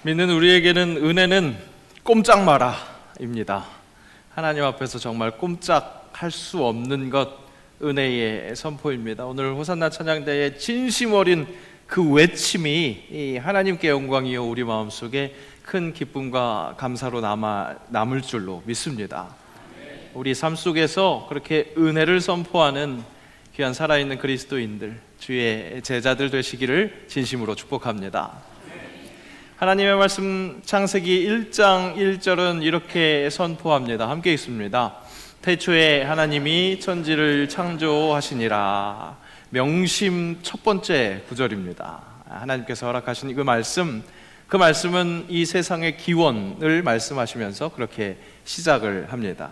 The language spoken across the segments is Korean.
믿는 우리에게는 은혜는 꼼짝 마라입니다. 하나님 앞에서 정말 꼼짝할 수 없는 것, 은혜의 선포입니다. 오늘 호산나 찬양대의 진심 어린 그 외침이 하나님께 영광이요 우리 마음속에 큰 기쁨과 감사로 남을 줄로 믿습니다. 우리 삶 속에서 그렇게 은혜를 선포하는 귀한 살아있는 그리스도인들, 주의 제자들 되시기를 진심으로 축복합니다. 하나님의 말씀 창세기 1장 1절은 이렇게 선포합니다. 함께 읽습니다. 태초에 하나님이 천지를 창조하시니라. 명심 첫 번째 구절입니다. 하나님께서 허락하신 그 말씀은 이 세상의 기원을 말씀하시면서 그렇게 시작을 합니다.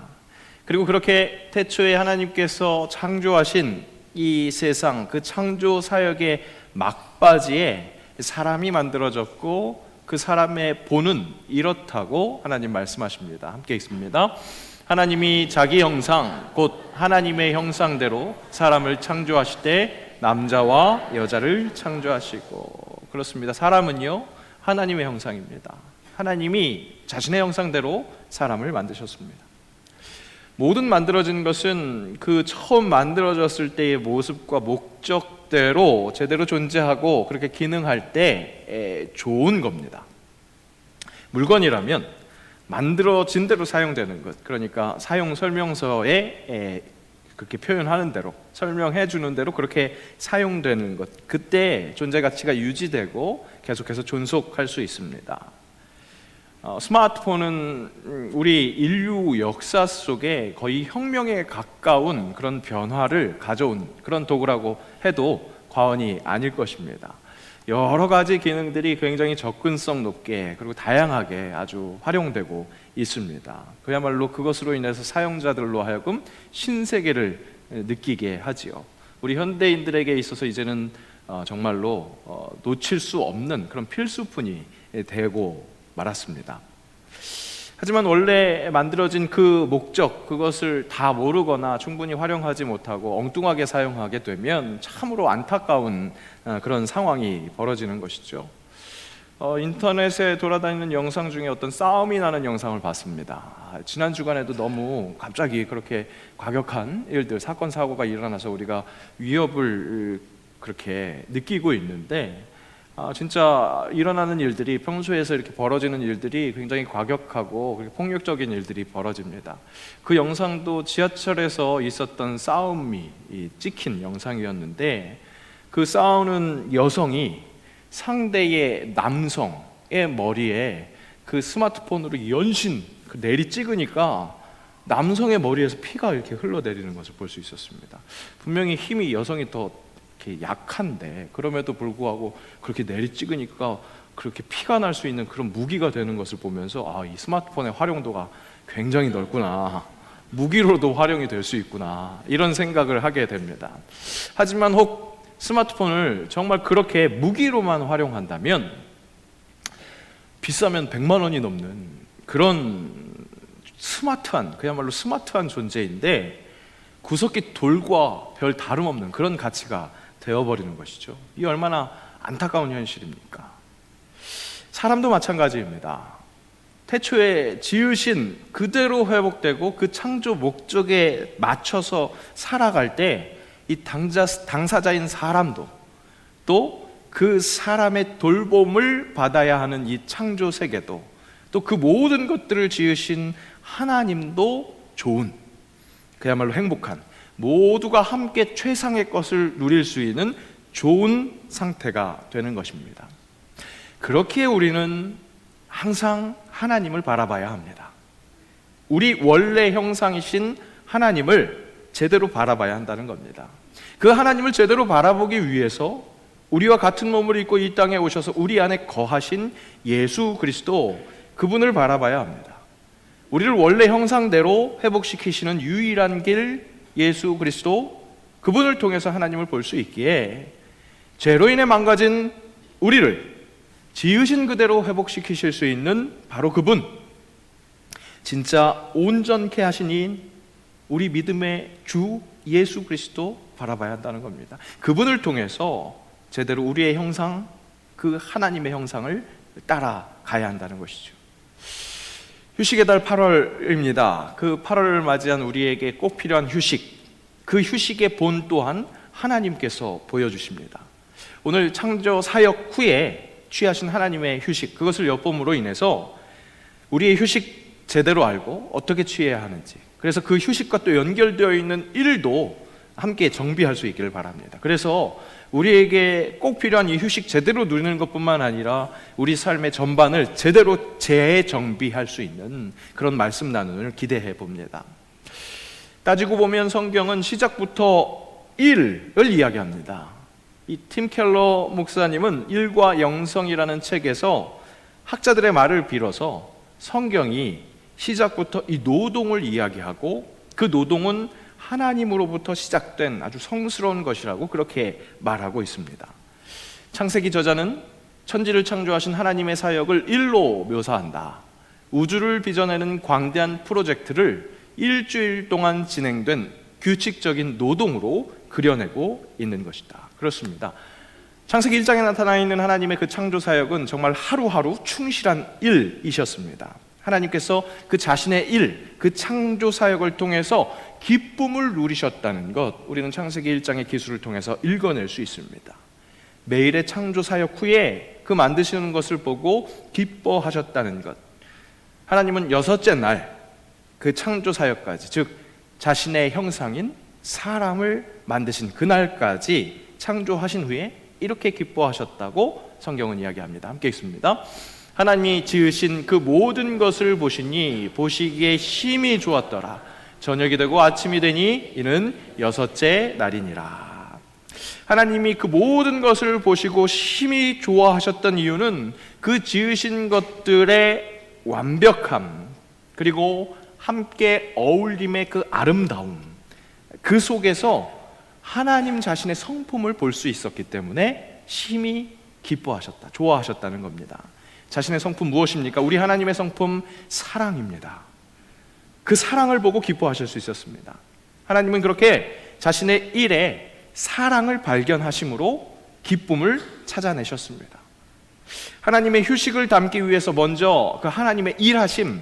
그리고 그렇게 태초에 하나님께서 창조하신 이 세상, 그 창조 사역의 막바지에 사람이 만들어졌고 그 사람의 본은 이렇다고 하나님 말씀하십니다. 함께 읽습니다. 하나님이 자기 형상 곧 하나님의 형상대로 사람을 창조하시되 남자와 여자를 창조하시고. 그렇습니다. 사람은요 하나님의 형상입니다. 하나님이 자신의 형상대로 사람을 만드셨습니다. 모든 만들어진 것은 그 처음 만들어졌을 때의 모습과 목적대로 제대로 존재하고 그렇게 기능할 때 좋은 겁니다. 물건이라면 만들어진 대로 사용되는 것, 그러니까 사용 설명서에 그렇게 표현하는 대로, 설명해 주는 대로 그렇게 사용되는 것, 그때 존재 가치가 유지되고 계속해서 존속할 수 있습니다. 스마트폰은 우리 인류 역사 속에 거의 혁명에 가까운 그런 변화를 가져온 그런 도구라고 해도 과언이 아닐 것입니다. 여러 가지 기능들이 굉장히 접근성 높게 그리고 다양하게 아주 활용되고 있습니다. 그야말로 그것으로 인해서 사용자들로 하여금 신세계를 느끼게 하지요. 우리 현대인들에게 있어서 이제는 정말로 놓칠 수 없는 그런 필수품이 되고 말았습니다. 하지만 원래 만들어진 그 목적, 그것을 다 모르거나 충분히 활용하지 못하고 엉뚱하게 사용하게 되면 참으로 안타까운 그런 상황이 벌어지는 것이죠. 인터넷에 돌아다니는 영상 중에 어떤 싸움이 나는 영상을 봤습니다. 지난 주간에도 너무 갑자기 그렇게 과격한 일들, 사건 사고가 일어나서 우리가 위협을 그렇게 느끼고 있는데 진짜 일어나는 일들이, 평소에서 이렇게 벌어지는 일들이 굉장히 과격하고 폭력적인 일들이 벌어집니다. 그 영상도 지하철에서 있었던 싸움이 찍힌 영상이었는데, 그 싸우는 여성이 상대의 남성의 머리에 그 스마트폰으로 연신 내리 찍으니까 남성의 머리에서 피가 이렇게 흘러내리는 것을 볼 수 있었습니다. 분명히 힘이 여성이 더 약한데 그럼에도 불구하고 그렇게 내리 찍으니까 그렇게 피가 날 수 있는 그런 무기가 되는 것을 보면서 이 스마트폰의 활용도가 굉장히 넓구나, 무기로도 활용이 될 수 있구나, 이런 생각을 하게 됩니다. 하지만 혹 스마트폰을 정말 그렇게 무기로만 활용한다면 비싸면 100만 원이 넘는 그런 그야말로 스마트한 존재인데 구석기 돌과 별 다름없는 그런 가치가 되어버리는 것이죠. 이 얼마나 안타까운 현실입니까? 사람도 마찬가지입니다. 태초에 지으신 그대로 회복되고 그 창조 목적에 맞춰서 살아갈 때 이 당사자인 사람도 또 그 사람의 돌봄을 받아야 하는 이 창조 세계도 또 그 모든 것들을 지으신 하나님도 좋은, 그야말로 행복한, 모두가 함께 최상의 것을 누릴 수 있는 좋은 상태가 되는 것입니다. 그렇기에 우리는 항상 하나님을 바라봐야 합니다. 우리 원래 형상이신 하나님을 제대로 바라봐야 한다는 겁니다. 그 하나님을 제대로 바라보기 위해서 우리와 같은 몸을 입고 이 땅에 오셔서 우리 안에 거하신 예수 그리스도, 그분을 바라봐야 합니다. 우리를 원래 형상대로 회복시키시는 유일한 길 예수 그리스도, 그분을 통해서 하나님을 볼 수 있기에 죄로 인해 망가진 우리를 지으신 그대로 회복시키실 수 있는 바로 그분, 진짜 온전케 하시니 우리 믿음의 주 예수 그리스도 바라봐야 한다는 겁니다. 그분을 통해서 제대로 우리의 형상, 그 하나님의 형상을 따라가야 한다는 것이죠. 휴식의 달 8월입니다. 그 8월을 맞이한 우리에게 꼭 필요한 휴식, 그 휴식의 본 또한 하나님께서 보여주십니다. 오늘 창조 사역 후에 취하신 하나님의 휴식, 그것을 엿봄으로 인해서 우리의 휴식 제대로 알고 어떻게 취해야 하는지, 그래서 그 휴식과 또 연결되어 있는 일도 함께 정비할 수 있기를 바랍니다. 그래서 우리에게 꼭 필요한 이 휴식 제대로 누리는 것뿐만 아니라 우리 삶의 전반을 제대로 재정비할 수 있는 그런 말씀 나눔을 기대해 봅니다. 따지고 보면 성경은 시작부터 일을 이야기합니다. 이 팀 켈러 목사님은 일과 영성이라는 책에서 학자들의 말을 빌어서 성경이 시작부터 이 노동을 이야기하고 그 노동은 하나님으로부터 시작된 아주 성스러운 것이라고 그렇게 말하고 있습니다. 창세기 저자는 천지를 창조하신 하나님의 사역을 일로 묘사한다. 우주를 빚어내는 광대한 프로젝트를 일주일 동안 진행된 규칙적인 노동으로 그려내고 있는 것이다. 그렇습니다. 창세기 1장에 나타나 있는 하나님의 그 창조 사역은 정말 하루하루 충실한 일이셨습니다. 하나님께서 그 자신의 일, 그 창조 사역을 통해서 기쁨을 누리셨다는 것, 우리는 창세기 1장의 기술을 통해서 읽어낼 수 있습니다. 매일의 창조 사역 후에 그 만드시는 것을 보고 기뻐하셨다는 것, 하나님은 여섯째 날 그 창조 사역까지, 즉 자신의 형상인 사람을 만드신 그날까지 창조하신 후에 이렇게 기뻐하셨다고 성경은 이야기합니다. 함께 읽습니다. 하나님이 지으신 그 모든 것을 보시니 보시기에 심히 좋았더라. 저녁이 되고 아침이 되니 이는 여섯째 날이니라. 하나님이 그 모든 것을 보시고 심히 좋아하셨던 이유는 그 지으신 것들의 완벽함, 그리고 함께 어울림의 그 아름다움, 그 속에서 하나님 자신의 성품을 볼 수 있었기 때문에 심히 기뻐하셨다, 좋아하셨다는 겁니다. 자신의 성품 무엇입니까? 우리 하나님의 성품 사랑입니다. 그 사랑을 보고 기뻐하실 수 있었습니다. 하나님은 그렇게 자신의 일에 사랑을 발견하심으로 기쁨을 찾아내셨습니다. 하나님의 휴식을 담기 위해서 먼저 그 하나님의 일하심,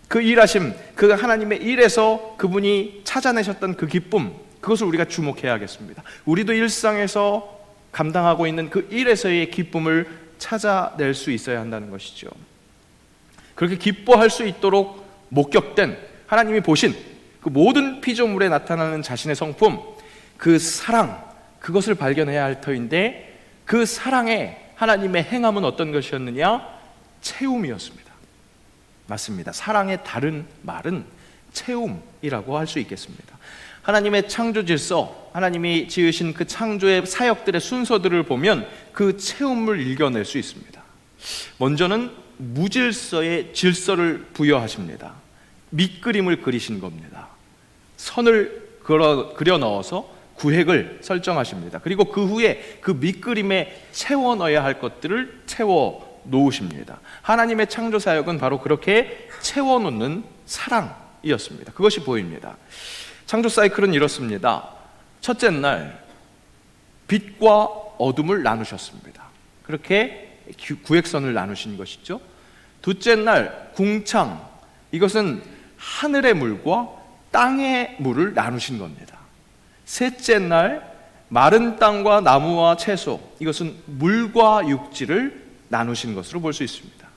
그 하나님의 일에서 그분이 찾아내셨던 그 기쁨, 그것을 우리가 주목해야겠습니다. 우리도 일상에서 감당하고 있는 그 일에서의 기쁨을 찾아낼 수 있어야 한다는 것이죠. 그렇게 기뻐할 수 있도록 목격된 하나님이 보신 그 모든 피조물에 나타나는 자신의 성품, 그 사랑, 그것을 발견해야 할 터인데, 그 사랑의 하나님의 행함은 어떤 것이었느냐? 채움이었습니다. 맞습니다. 사랑의 다른 말은 채움이라고 할 수 있겠습니다. 하나님의 창조 질서, 하나님이 지으신 그 창조의 사역들의 순서들을 보면 그 채움을 읽어낼 수 있습니다. 먼저는 무질서의 질서를 부여하십니다. 밑그림을 그리신 겁니다. 선을 그려 넣어서 구획을 설정하십니다. 그리고 그 후에 그 밑그림에 채워 넣어야 할 것들을 채워 놓으십니다. 하나님의 창조 사역은 바로 그렇게 채워 놓는 사랑이었습니다. 그것이 보입니다. 창조 사이클은 이렇습니다. 첫째 날 빛과 어둠을 나누셨습니다. 그렇게 구획선을 나누신 것이죠. 둘째 날 궁창, 이것은 하늘의 물과 땅의 물을 나누신 겁니다. 셋째 날 마른 땅과 나무와 채소, 이것은 물과 육지를 나누신 것으로 볼 수 있습니다.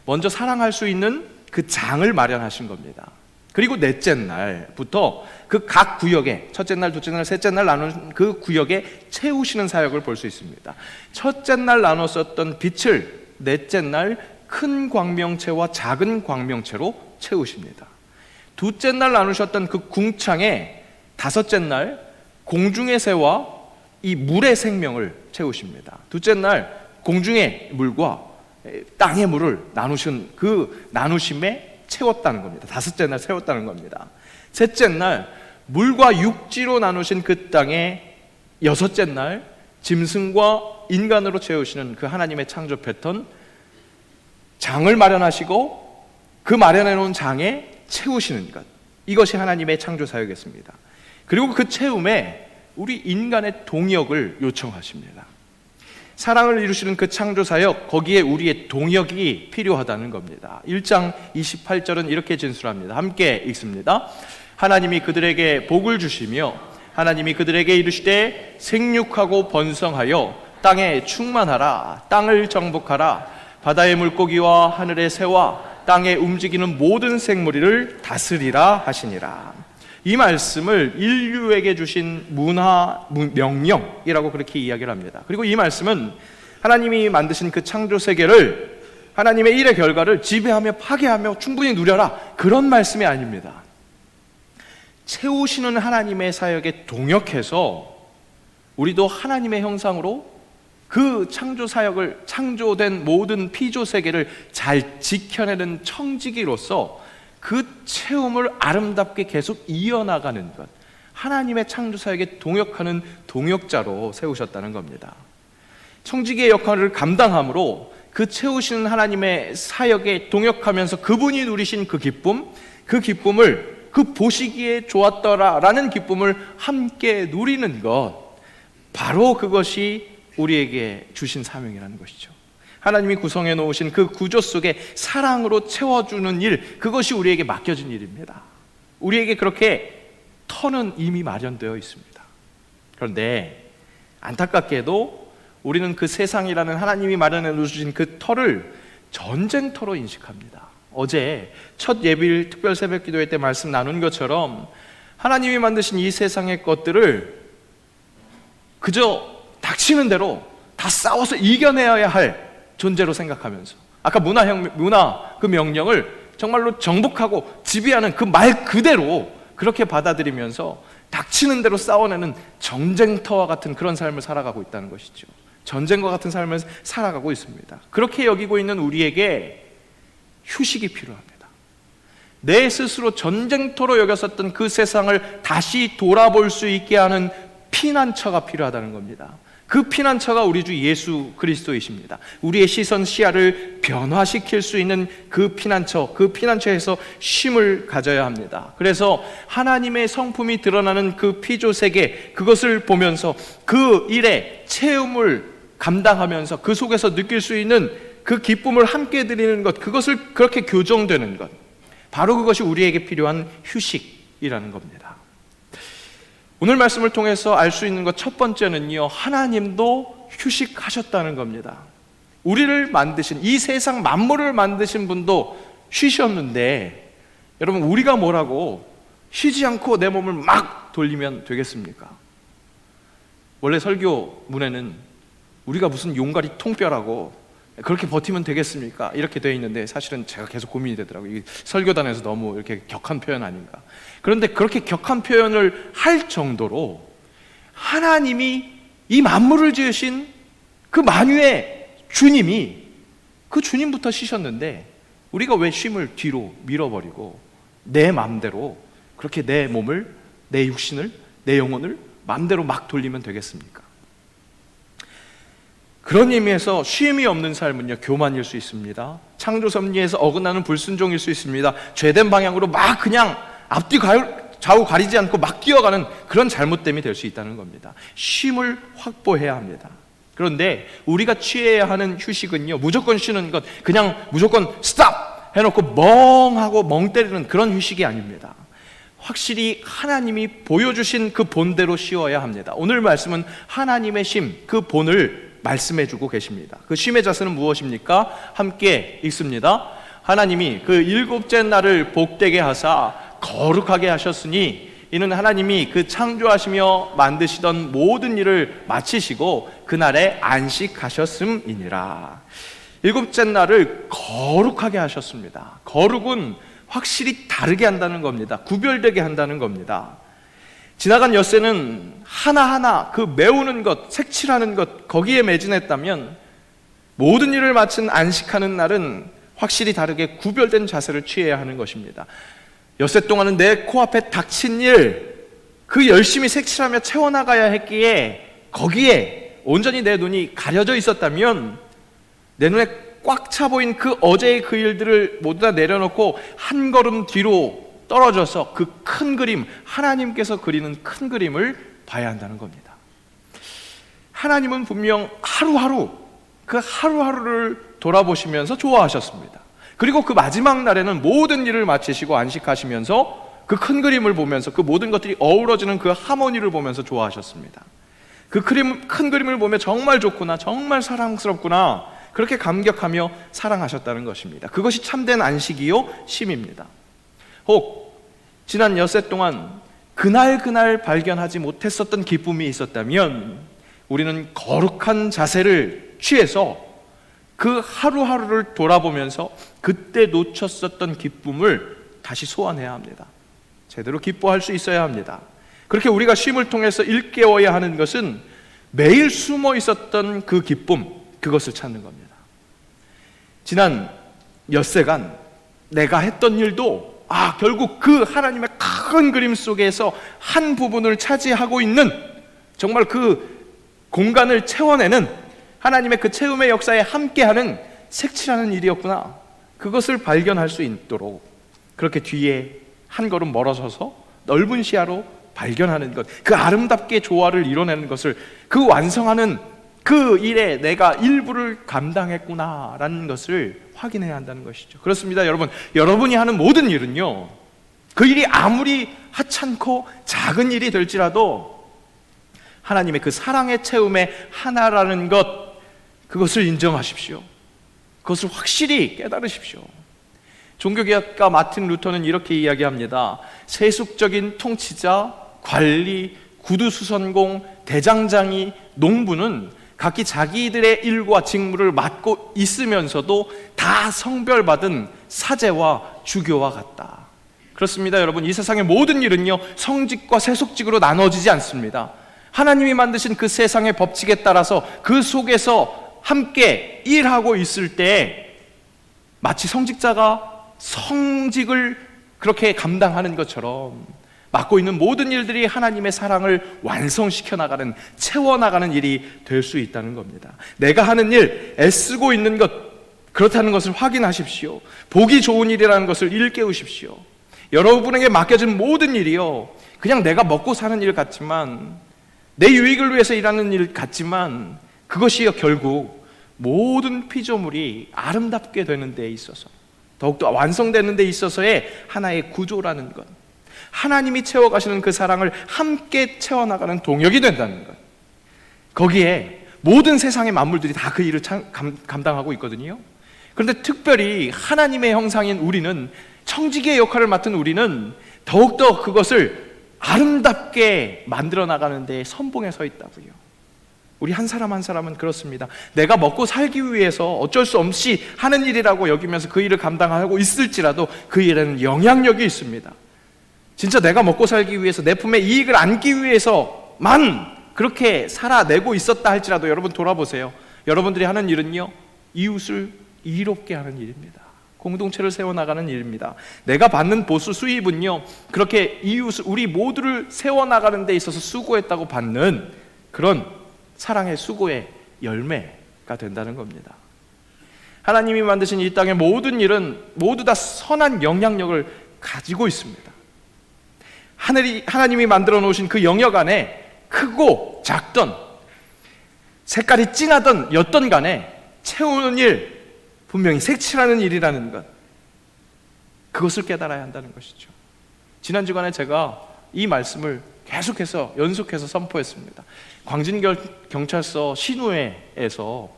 먼저 사랑할 수 있는 그 장을 마련하신 겁니다. 그리고 넷째 날부터 그 각 구역에, 첫째 날, 둘째 날, 셋째 날 나눈 그 구역에 채우시는 사역을 볼 수 있습니다. 첫째 날 나눴었던 빛을 넷째 날 큰 광명체와 작은 광명체로 채우십니다. 둘째 날 나누셨던 그 궁창에 다섯째 날 공중의 새와 이 물의 생명을 채우십니다. 둘째 날 공중의 물과 땅의 물을 나누신 그 나누심에 채웠다는 겁니다. 다섯째 날 채웠다는 겁니다. 셋째 날 물과 육지로 나누신 그 땅에 여섯째 날 짐승과 인간으로 채우시는 그 하나님의 창조 패턴, 장을 마련하시고 그 마련해 놓은 장에 채우시는 것, 이것이 하나님의 창조 사역이었습니다. 그리고 그 채움에 우리 인간의 동역을 요청하십니다. 사랑을 이루시는 그 창조사역, 거기에 우리의 동역이 필요하다는 겁니다. 1장 28절은 이렇게 진술합니다. 함께 읽습니다. 하나님이 그들에게 복을 주시며 하나님이 그들에게 이르시되 생육하고 번성하여 땅에 충만하라. 땅을 정복하라. 바다의 물고기와 하늘의 새와 땅에 움직이는 모든 생물을 다스리라 하시니라. 이 말씀을 인류에게 주신 명령이라고 그렇게 이야기를 합니다. 그리고 이 말씀은 하나님이 만드신 그 창조 세계를, 하나님의 일의 결과를 지배하며 파괴하며 충분히 누려라, 그런 말씀이 아닙니다. 채우시는 하나님의 사역에 동역해서 우리도 하나님의 형상으로 그 창조 사역을, 창조된 모든 피조 세계를 잘 지켜내는 청지기로서 그 체험을 아름답게 계속 이어나가는 것, 하나님의 창조 사역에 동역하는 동역자로 세우셨다는 겁니다. 청지기의 역할을 감당함으로 그 채우시는 하나님의 사역에 동역하면서 그분이 누리신 그 기쁨을, 그 보시기에 좋았더라라는 기쁨을 함께 누리는 것, 바로 그것이 우리에게 주신 사명이라는 것이죠. 하나님이 구성해 놓으신 그 구조 속에 사랑으로 채워주는 일, 그것이 우리에게 맡겨진 일입니다. 우리에게 그렇게 터는 이미 마련되어 있습니다. 그런데 안타깝게도 우리는 그 세상이라는 하나님이 마련해 놓으신 그 터를 전쟁터로 인식합니다. 어제 첫 예비일 특별 새벽 기도회 때 말씀 나눈 것처럼 하나님이 만드신 이 세상의 것들을 그저 닥치는 대로 다 싸워서 이겨내야 할 존재로 생각하면서, 아까 문화 그 명령을 정말로 정복하고 지배하는 그 말 그대로 그렇게 받아들이면서 닥치는 대로 싸워내는 전쟁터와 같은 그런 삶을 살아가고 있다는 것이죠. 전쟁과 같은 삶을 살아가고 있습니다. 그렇게 여기고 있는 우리에게 휴식이 필요합니다. 내 스스로 전쟁터로 여겼었던 그 세상을 다시 돌아볼 수 있게 하는 피난처가 필요하다는 겁니다. 그 피난처가 우리 주 예수 그리스도이십니다. 우리의 시선 시야를 변화시킬 수 있는 그 피난처에서 쉼을 가져야 합니다. 그래서 하나님의 성품이 드러나는 그 피조 세계, 그것을 보면서 그 일의 체험을 감당하면서 그 속에서 느낄 수 있는 그 기쁨을 함께 드리는 것, 그것을 그렇게 교정되는 것, 바로 그것이 우리에게 필요한 휴식이라는 겁니다. 오늘 말씀을 통해서 알 수 있는 것 첫 번째는요, 하나님도 휴식하셨다는 겁니다. 우리를 만드신, 이 세상 만물을 만드신 분도 쉬셨는데, 여러분, 우리가 뭐라고 쉬지 않고 내 몸을 막 돌리면 되겠습니까? 원래 설교문에는 우리가 무슨 용가리 통뼈라고 그렇게 버티면 되겠습니까? 이렇게 되어 있는데, 사실은 제가 계속 고민이 되더라고요. 이 설교단에서 너무 이렇게 격한 표현 아닌가. 그런데 그렇게 격한 표현을 할 정도로 하나님이 이 만물을 지으신 그 만유의 주님이, 그 주님부터 쉬셨는데 우리가 왜 쉼을 뒤로 밀어버리고 내 마음대로 그렇게 내 몸을, 내 육신을, 내 영혼을 마음대로 막 돌리면 되겠습니까? 그런 의미에서 쉼이 없는 삶은요, 교만일 수 있습니다. 창조 섭리에서 어긋나는 불순종일 수 있습니다. 죄된 방향으로 막 그냥 앞뒤 좌우 가리지 않고 막 뛰어가는 그런 잘못됨이 될 수 있다는 겁니다. 쉼을 확보해야 합니다. 그런데 우리가 취해야 하는 휴식은요, 무조건 쉬는 것, 그냥 무조건 스탑 해놓고 멍하고 멍 때리는 그런 휴식이 아닙니다. 확실히 하나님이 보여주신 그 본대로 쉬어야 합니다. 오늘 말씀은 하나님의 쉼, 그 본을 말씀해주고 계십니다. 그 쉼의 자세는 무엇입니까? 함께 읽습니다. 하나님이 그 일곱째 날을 복되게 하사 거룩하게 하셨으니 이는 하나님이 그 창조하시며 만드시던 모든 일을 마치시고 그날에 안식하셨음이니라. 일곱째 날을 거룩하게 하셨습니다. 거룩은 확실히 다르게 한다는 겁니다. 구별되게 한다는 겁니다. 지나간 엿새는 하나하나 그 메우는 것, 색칠하는 것, 거기에 매진했다면 모든 일을 마친 안식하는 날은 확실히 다르게 구별된 자세를 취해야 하는 것입니다. 엿새 동안은 내 코앞에 닥친 일, 그 열심히 색칠하며 채워나가야 했기에 거기에 온전히 내 눈이 가려져 있었다면 내 눈에 꽉 차 보인 그 어제의 그 일들을 모두 다 내려놓고 한 걸음 뒤로 떨어져서 그 큰 그림, 하나님께서 그리는 큰 그림을 봐야 한다는 겁니다. 하나님은 분명 그 하루하루를 돌아보시면서 좋아하셨습니다. 그리고 그 마지막 날에는 모든 일을 마치시고 안식하시면서 그 큰 그림을 보면서 그 모든 것들이 어우러지는 그 하모니를 보면서 좋아하셨습니다. 그 큰 그림을 보며 정말 좋구나, 정말 사랑스럽구나, 그렇게 감격하며 사랑하셨다는 것입니다. 그것이 참된 안식이요 쉼입니다. 혹 지난 엿새 동안 그날 발견하지 못했었던 기쁨이 있었다면 우리는 거룩한 자세를 취해서 그 하루하루를 돌아보면서 그때 놓쳤었던 기쁨을 다시 소환해야 합니다. 제대로 기뻐할 수 있어야 합니다. 그렇게 우리가 쉼을 통해서 일깨워야 하는 것은 매일 숨어 있었던 그 기쁨, 그것을 찾는 겁니다. 지난 엿새간 내가 했던 일도 결국 그 하나님의 큰 그림 속에서 한 부분을 차지하고 있는, 정말 그 공간을 채워내는 하나님의 그 채움의 역사에 함께하는 색칠하는 일이었구나, 그것을 발견할 수 있도록 그렇게 뒤에 한 걸음 멀어서서 넓은 시야로 발견하는 것, 그 아름답게 조화를 이뤄내는 것을, 그 완성하는 그 일에 내가 일부를 감당했구나라는 것을 확인해야 한다는 것이죠. 그렇습니다, 여러분. 여러분이 하는 모든 일은요, 그 일이 아무리 하찮고 작은 일이 될지라도 하나님의 그 사랑의 채움의 하나라는 것, 그것을 인정하십시오. 그것을 확실히 깨달으십시오. 종교개혁가 마틴 루터는 이렇게 이야기합니다. 세속적인 통치자, 관리, 구두수선공, 대장장이, 농부는 각기 자기들의 일과 직무를 맡고 있으면서도 다 성별받은 사제와 주교와 같다. 그렇습니다, 여러분. 이 세상의 모든 일은요, 성직과 세속직으로 나눠지지 않습니다. 하나님이 만드신 그 세상의 법칙에 따라서 그 속에서 함께 일하고 있을 때 마치 성직자가 성직을 그렇게 감당하는 것처럼 맡고 있는 모든 일들이 하나님의 사랑을 완성시켜 나가는, 채워나가는 일이 될 수 있다는 겁니다. 내가 하는 일, 애쓰고 있는 것, 그렇다는 것을 확인하십시오. 보기 좋은 일이라는 것을 일깨우십시오. 여러분에게 맡겨진 모든 일이요, 그냥 내가 먹고 사는 일 같지만, 내 유익을 위해서 일하는 일 같지만, 그것이요 결국 모든 피조물이 아름답게 되는 데 있어서, 더욱더 완성되는 데 있어서의 하나의 구조라는 것, 하나님이 채워가시는 그 사랑을 함께 채워나가는 동역이 된다는 것, 거기에 모든 세상의 만물들이 다 그 일을 감당하고 있거든요. 그런데 특별히 하나님의 형상인 우리는, 청지기의 역할을 맡은 우리는 더욱더 그것을 아름답게 만들어 나가는 데 선봉에 서 있다고요. 우리 한 사람 한 사람은 그렇습니다. 내가 먹고 살기 위해서 어쩔 수 없이 하는 일이라고 여기면서 그 일을 감당하고 있을지라도 그 일에는 영향력이 있습니다. 진짜 내가 먹고 살기 위해서, 내 품에 이익을 안기 위해서만 그렇게 살아내고 있었다 할지라도 여러분 돌아보세요. 여러분들이 하는 일은요, 이웃을 이롭게 하는 일입니다. 공동체를 세워나가는 일입니다. 내가 받는 보수 수입은요, 그렇게 이웃을, 우리 모두를 세워나가는 데 있어서 수고했다고 받는 그런 사랑의 수고의 열매가 된다는 겁니다. 하나님이 만드신 이 땅의 모든 일은 모두 다 선한 영향력을 가지고 있습니다. 하나님이 만들어 놓으신 그 영역 안에 크고 작던, 색깔이 진하던 옅던 간에 채우는 일, 분명히 색칠하는 일이라는 것, 그것을 깨달아야 한다는 것이죠. 지난 주간에 제가 이 말씀을 계속해서 연속해서 선포했습니다. 광진경찰서 신우회에서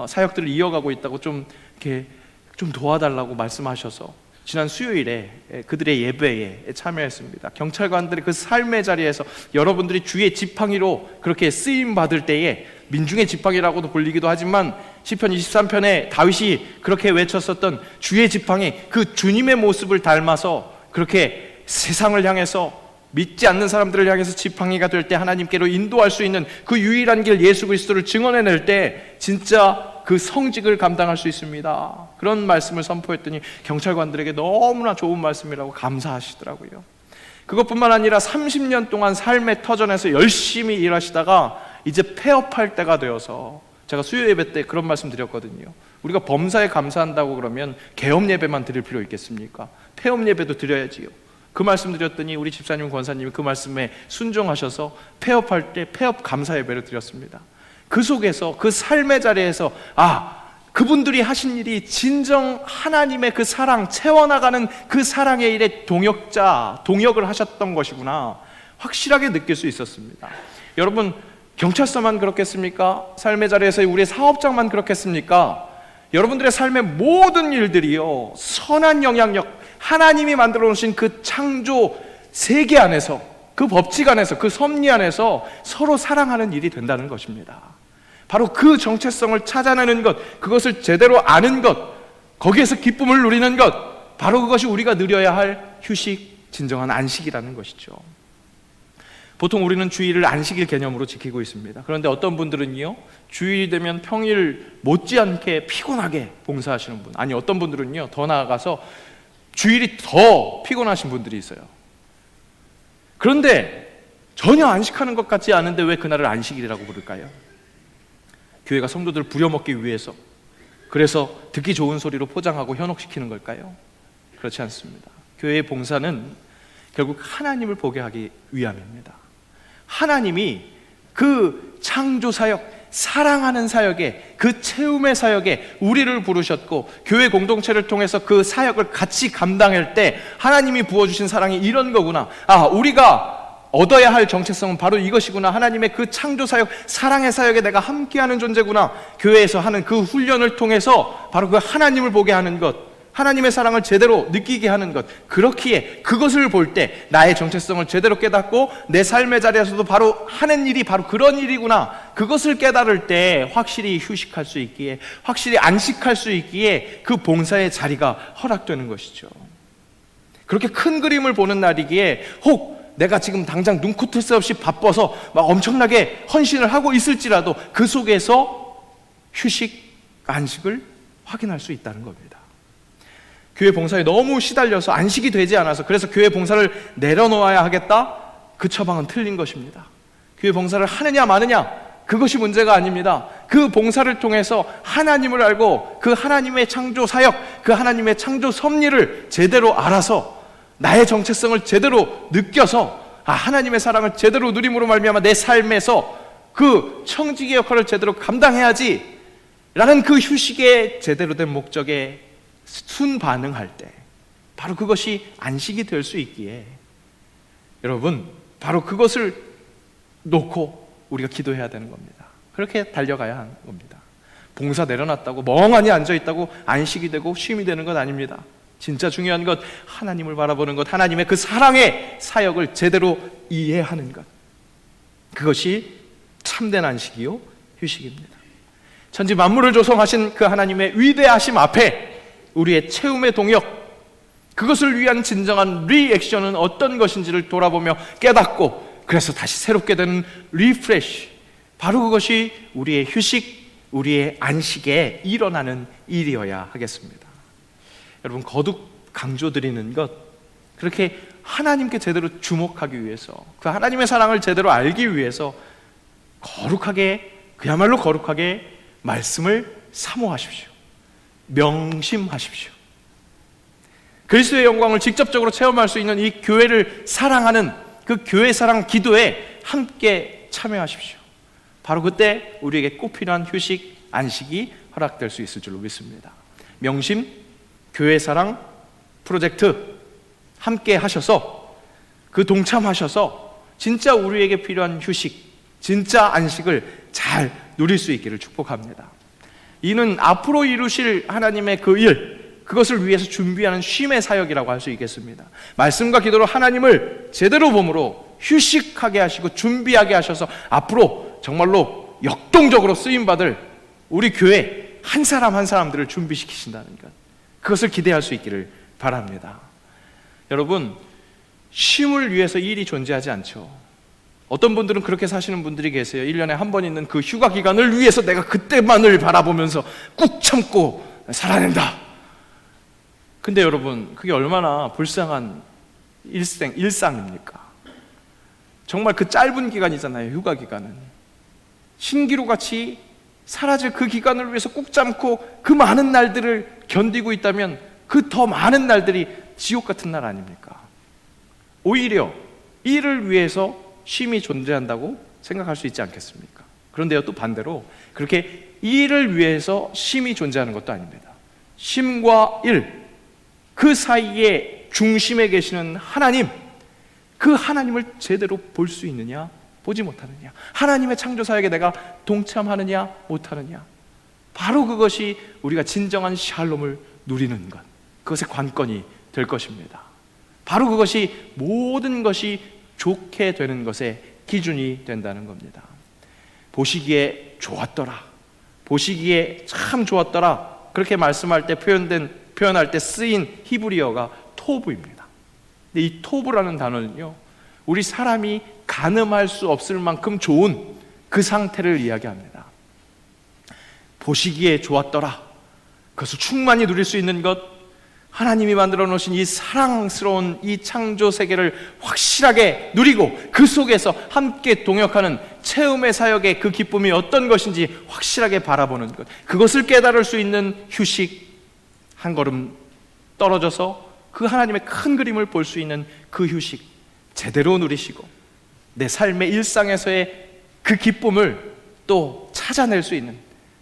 사역들을 이어가고 있다고 좀 도와달라고 말씀하셔서 지난 수요일에 그들의 예배에 참여했습니다. 경찰관들의 그 삶의 자리에서 여러분들이 주의 지팡이로 그렇게 쓰임 받을 때에, 민중의 지팡이라고도 불리기도 하지만 시편 23편에 다윗이 그렇게 외쳤었던 주의 지팡이, 그 주님의 모습을 닮아서 그렇게 세상을 향해서, 믿지 않는 사람들을 향해서 지팡이가 될 때 하나님께로 인도할 수 있는 그 유일한 길 예수 그리스도를 증언해낼 때 진짜 그 성직을 감당할 수 있습니다. 그런 말씀을 선포했더니 경찰관들에게 너무나 좋은 말씀이라고 감사하시더라고요. 그것뿐만 아니라 30년 동안 삶의 터전에서 열심히 일하시다가 이제 폐업할 때가 되어서, 제가 수요 예배 때 그런 말씀 드렸거든요. 우리가 범사에 감사한다고 그러면 개업 예배만 드릴 필요 있겠습니까? 폐업 예배도 드려야지요. 그 말씀 드렸더니 우리 집사님, 권사님이 그 말씀에 순종하셔서 폐업할 때 폐업 감사 예배를 드렸습니다. 그 속에서, 그 삶의 자리에서 그분들이 하신 일이 진정 하나님의 그 사랑, 채워나가는 그 사랑의 일에 동역을 하셨던 것이구나 확실하게 느낄 수 있었습니다. 여러분, 경찰서만 그렇겠습니까? 삶의 자리에서 우리의 사업장만 그렇겠습니까? 여러분들의 삶의 모든 일들이요, 선한 영향력, 하나님이 만들어 놓으신 그 창조 세계 안에서, 그 법칙 안에서, 그 섭리 안에서 서로 사랑하는 일이 된다는 것입니다. 바로 그 정체성을 찾아내는 것, 그것을 제대로 아는 것, 거기에서 기쁨을 누리는 것, 바로 그것이 우리가 누려야 할 휴식, 진정한 안식이라는 것이죠. 보통 우리는 주일을 안식일 개념으로 지키고 있습니다. 그런데 어떤 분들은요, 주일이 되면 평일 못지않게 피곤하게 봉사하시는 분, 아니 어떤 분들은요 더 나아가서 주일이 더 피곤하신 분들이 있어요. 그런데 전혀 안식하는 것 같지 않은데 왜 그날을 안식일이라고 부를까요? 교회가 성도들을 부려먹기 위해서, 그래서 듣기 좋은 소리로 포장하고 현혹시키는 걸까요? 그렇지 않습니다. 교회의 봉사는 결국 하나님을 보게 하기 위함입니다. 하나님이 그 창조 사역, 사랑하는 사역에, 그 채움의 사역에 우리를 부르셨고, 교회 공동체를 통해서 그 사역을 같이 감당할 때 하나님이 부어주신 사랑이 이런 거구나, 우리가 얻어야 할 정체성은 바로 이것이구나, 하나님의 그 창조 사역, 사랑의 사역에 내가 함께하는 존재구나, 교회에서 하는 그 훈련을 통해서 바로 그 하나님을 보게 하는 것, 하나님의 사랑을 제대로 느끼게 하는 것, 그렇기에 그것을 볼 때 나의 정체성을 제대로 깨닫고 내 삶의 자리에서도 바로 하는 일이 바로 그런 일이구나, 그것을 깨달을 때 확실히 휴식할 수 있기에, 확실히 안식할 수 있기에 그 봉사의 자리가 허락되는 것이죠. 그렇게 큰 그림을 보는 날이기에 혹 내가 지금 당장 눈코 뜰 새 없이 바빠서 막 엄청나게 헌신을 하고 있을지라도 그 속에서 휴식, 안식을 확인할 수 있다는 겁니다. 교회 봉사에 너무 시달려서 안식이 되지 않아서, 그래서 교회 봉사를 내려놓아야 하겠다, 그 처방은 틀린 것입니다. 교회 봉사를 하느냐 마느냐, 그것이 문제가 아닙니다. 그 봉사를 통해서 하나님을 알고 그 하나님의 창조 사역, 그 하나님의 창조 섭리를 제대로 알아서 나의 정체성을 제대로 느껴서 하나님의 사랑을 제대로 누림으로 말미암아 내 삶에서 그 청지기 역할을 제대로 감당해야지 라는 그 휴식의 제대로 된 목적에 순반응할 때 바로 그것이 안식이 될 수 있기에, 여러분, 바로 그것을 놓고 우리가 기도해야 되는 겁니다. 그렇게 달려가야 하는 겁니다. 봉사 내려놨다고 멍하니 앉아있다고 안식이 되고 쉼이 되는 것 아닙니다. 진짜 중요한 것, 하나님을 바라보는 것, 하나님의 그 사랑의 사역을 제대로 이해하는 것, 그것이 참된 안식이요 휴식입니다. 천지 만물을 조성하신 그 하나님의 위대하심 앞에 우리의 채움의 동역, 그것을 위한 진정한 리액션은 어떤 것인지를 돌아보며 깨닫고, 그래서 다시 새롭게 되는 리프레시, 바로 그것이 우리의 휴식, 우리의 안식에 일어나는 일이어야 하겠습니다. 여러분, 거듭 강조드리는 것, 그렇게 하나님께 제대로 주목하기 위해서, 그 하나님의 사랑을 제대로 알기 위해서 거룩하게, 그야말로 거룩하게 말씀을 사모하십시오. 명심하십시오. 그리스도의 영광을 직접적으로 체험할 수 있는 이 교회를 사랑하는 그 교회 사랑 기도에 함께 참여하십시오. 바로 그때 우리에게 꼭 필요한 휴식, 안식이 허락될 수 있을 줄로 믿습니다. 명심, 교회 사랑 프로젝트 함께 하셔서, 그 동참하셔서 진짜 우리에게 필요한 휴식, 진짜 안식을 잘 누릴 수 있기를 축복합니다. 이는 앞으로 이루실 하나님의 그 일, 그것을 위해서 준비하는 쉼의 사역이라고 할 수 있겠습니다. 말씀과 기도로 하나님을 제대로 봄으로 휴식하게 하시고 준비하게 하셔서 앞으로 정말로 역동적으로 쓰임받을 우리 교회 한 사람 한 사람들을 준비시키신다는 것, 그것을 기대할 수 있기를 바랍니다. 여러분, 쉼을 위해서 일이 존재하지 않죠. 어떤 분들은 그렇게 사시는 분들이 계세요. 1년에 한 번 있는 그 휴가 기간을 위해서 내가 그때만을 바라보면서 꾹 참고 살아낸다. 근데 여러분, 그게 얼마나 불쌍한 일상입니까? 정말 그 짧은 기간이잖아요, 휴가 기간은. 신기루같이 사라질 그 기간을 위해서 꾹 참고 그 많은 날들을 견디고 있다면 그 더 많은 날들이 지옥 같은 날 아닙니까? 오히려 이를 위해서 쉼이 존재한다고 생각할 수 있지 않겠습니까? 그런데요, 또 반대로 그렇게 일을 위해서 쉼이 존재하는 것도 아닙니다. 쉼과 일, 그 사이에 중심에 계시는 하나님, 그 하나님을 제대로 볼 수 있느냐, 보지 못하느냐, 하나님의 창조사역에 내가 동참하느냐, 못하느냐, 바로 그것이 우리가 진정한 샬롬을 누리는 것, 그것의 관건이 될 것입니다. 바로 그것이 모든 것이 좋게 되는 것의 기준이 된다는 겁니다. 보시기에 좋았더라, 보시기에 참 좋았더라, 그렇게 말씀할 때 표현할 때 쓰인 히브리어가 토브입니다. 근데 이 토브라는 단어는요, 우리 사람이 가늠할 수 없을 만큼 좋은 그 상태를 이야기합니다. 보시기에 좋았더라, 그것을 충만히 누릴 수 있는 것, 하나님이 만들어 놓으신 이 사랑스러운 이 창조 세계를 확실하게 누리고 그 속에서 함께 동역하는 체험의 사역의 그 기쁨이 어떤 것인지 확실하게 바라보는 것, 그것을 깨달을 수 있는 휴식, 한 걸음 떨어져서 그 하나님의 큰 그림을 볼 수 있는 그 휴식 제대로 누리시고 내 삶의 일상에서의 그 기쁨을 또 찾아낼 수 있는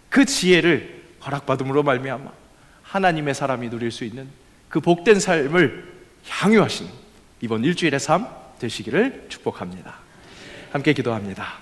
그 지혜를 허락받음으로 말미암아 하나님의 사람이 누릴 수 있는 그 복된 삶을 향유하시는 이번 일주일의 삶 되시기를 축복합니다. 함께 기도합니다.